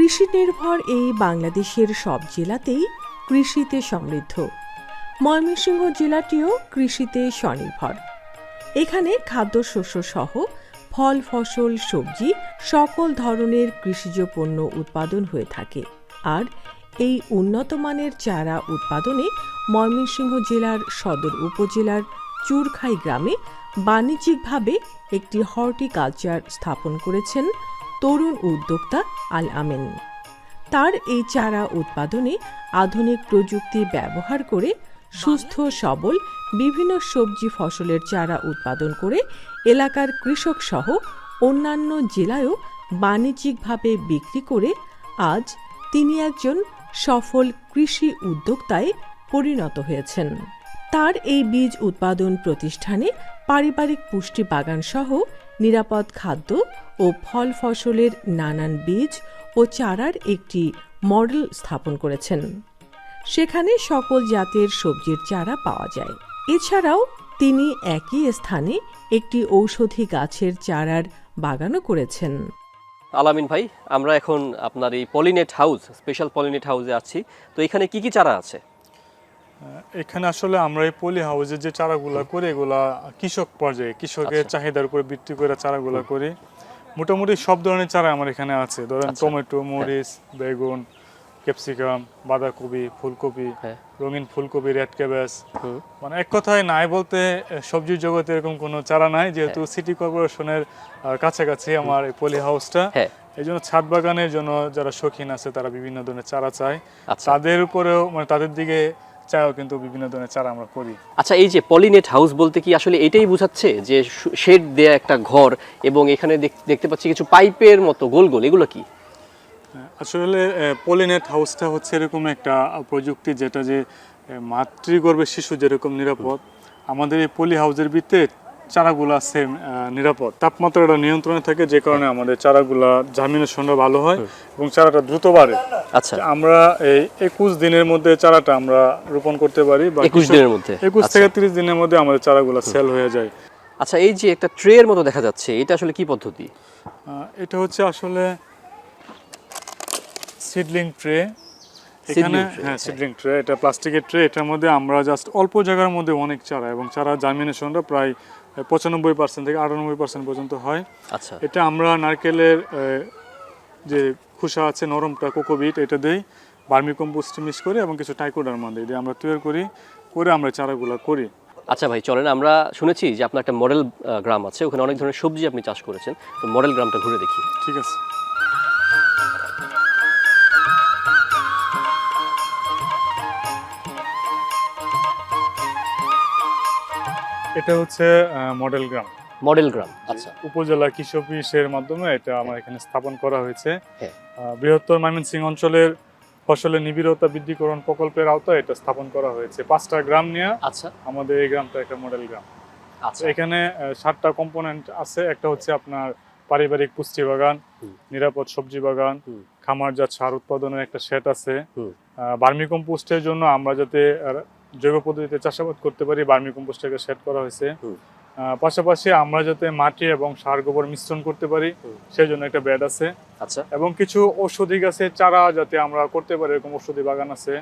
কৃষি নির্ভর এই বাংলাদেশের সব জেলাতেই কৃষিতে সমৃদ্ধ। ময়মনসিংহ জেলাটিও কৃষিতে স্বনির্ভর। এখানে খাদ্যশস্য সহ ফল, ফসল, সবজি সকল ধরনের কৃষিজ পণ্য উৎপাদন হয়ে থাকে। আর এই উন্নত মানের চারা উৎপাদনে ময়মনসিংহ জেলার সদর উপজেলার চুরখাই গ্রামে বাণিজ্যিকভাবে একটি হর্টিকালচার স্থাপন করেছেন তরুণ উদ্যোক্তা আল আমিন। তার এই চারা উৎপাদনে আধুনিক প্রযুক্তি ব্যবহার করে সুস্থ সবল বিভিন্ন সবজি ফসলের চারা উৎপাদন করে এলাকার কৃষক সহ অন্যান্য জেলায়ও বাণিজ্যিকভাবে বিক্রি করে আজ তিনি একজন সফল কৃষি উদ্যোক্তায় পরিণত হয়েছেন। তার এই বীজ উৎপাদন প্রতিষ্ঠানে পারিবারিক পুষ্টি বাগান সহ নিরাপদ খাদ্য ও ফল ফসলের নানান বীজ ও চারার একটি মডেল স্থাপন করেছেন। সেখানে সকল জাতের সবজির চারা পাওয়া যায়। এছাড়াও তিনি একই স্থানে একটি ঔষধি গাছের চারার বাগানও করেছেন। আল আমিন ভাই, আমরা এখন আপনার এই পলিনেট হাউস, স্পেশাল পলিনেট হাউসে আছি। তো এখানে কি কি চারা আছে? এখানে আসলে আমরা এই পলি হাউসে যে চারাগুলা করি এগুলা কৃষক পর্যায়ে কৃষকের চাহিদার উপর ভিত্তি করে চারাগুলা করি। মোটামুটি সব ধরনের চারা আমার এখানে আছে। ধরেন টমেটো, মরিচ, বেগুন, ক্যাপসিকাম, বাঁধাকপি, ফুলকপি, রঙিন ফুলকপি, রেড ক্যাবেজ, মানে এক কথায় নাই বলতে সবজির জগতে এরকম কোনো চারা নাই, যেহেতু সিটি কর্পোরেশনের কাছাকাছি আমার এই পলি হাউসটা। এই জন্য ছাদ বাগানের জন্য যারা শৌখিন আছে তারা বিভিন্ন ধরনের চারা চায়। তাদের উপরেও মানে তাদের দিকে চাও কিন্তু বিভিন্ন ধরনের চারা আমরা করি। আচ্ছা, এই যে পলিনেট হাউস বলতে কি আসলে এটাই বোঝাচ্ছে যে শেড দেয়া একটা ঘর এবং এখানে দেখতে পাচ্ছি কিছু পাইপের মতো গোল গোল, এগুলো কি? আসলে পলিনেট হাউসটা হচ্ছে এরকম একটা প্রযুক্তি যেটা যে মাতৃগর্ভে শিশু যেরকম নিরাপদ, আমাদের এই পলি হাউসের ভিতরে চারাগুলা সেম নিরাপদ। তাপমাত্রাটা নিয়ন্ত্রণে থাকে, যে কারণে আমাদের চারাগুলা জার্মিনেশনটা ভালো হয় এবং চারাটা দ্রুত বাড়ে। আচ্ছা, আমরা এই 21 দিনের মধ্যে চারাটা আমরা রোপণ করতে পারি। 21 দিনের মধ্যে? 21 থেকে 30 দিনের মধ্যে আমাদের চারাগুলা সেল হয়ে যায়। আচ্ছা, এই যে একটা ট্রের মতো দেখা যাচ্ছে, এটা আসলে কি পদ্ধতি? এটা হচ্ছে আসলে সিডলিং ট্রে। এখানে সিডলিং ট্রে, এটা প্লাস্টিকের ট্রে। এটার মধ্যে আমরা জাস্ট অল্প জায়গার মধ্যে অনেক চারা, এবং চারা জার্মিনেশনটা প্রায় 95% থেকে 98% পর্যন্ত হয়। আচ্ছা, এটা আমরা নারকেলের যে খোসা আছে নরমটা, কোকোবিট, এটা দেই, ভার্মি কম্পোস্ট মিক্স করে এবং কিছু টাইকোডার্মা দিয়ে আমরা তৈরি করে আমরা চারাগুলো করি। আচ্ছা ভাই, চলেন, আমরা শুনেছি যে আপনার একটা মডেল গ্রাম আছে, ওখানে অনেক ধরনের সবজি আপনি চাষ করেছেন। তো মডেল গ্রামটা ঘুরে দেখি। ঠিক আছে। এটা হচ্ছে মডেল গ্রাম। মডেল গ্রাম, আচ্ছা। উপজেলা কৃষি অফিসের মাধ্যমে এটা আমার এখানে স্থাপন করা হয়েছে। বৃহত্তর ময়মনসিংহ অঞ্চলের ফসলের নিবিড়তা বৃদ্ধিকরণ প্রকল্পের আওতায় এটা স্থাপন করা হয়েছে। 5টা গ্রাম নিয়ে আমাদের এই গ্রামটা একটা মডেল গ্রাম। এখানে 7টা কম্পোনেন্ট আছে। একটা হচ্ছে আপনার পারিবারিক পুষ্টি বাগান, নিরাপদ সবজি বাগান, খামারজাত সার উৎপাদনের একটা শেড আছে, ভার্মি কম্পোস্টের জন্য আমরা যাতে জৈব পদ্ধতিতে চাষাবাদ করতে পারি, ভার্মি কম্পোস্টটাকে সেট করা হয়েছে। পাশাপাশি আমরা যাতে মাটি এবং সার গোবর মিশ্রণ করতে পারি সেই জন্য একটা বেড আছে। আচ্ছা, এবং কিছু ঔষধি গাছের চারা যাতে আমরা করতে পারি এরকম ঔষধি বাগান আছে।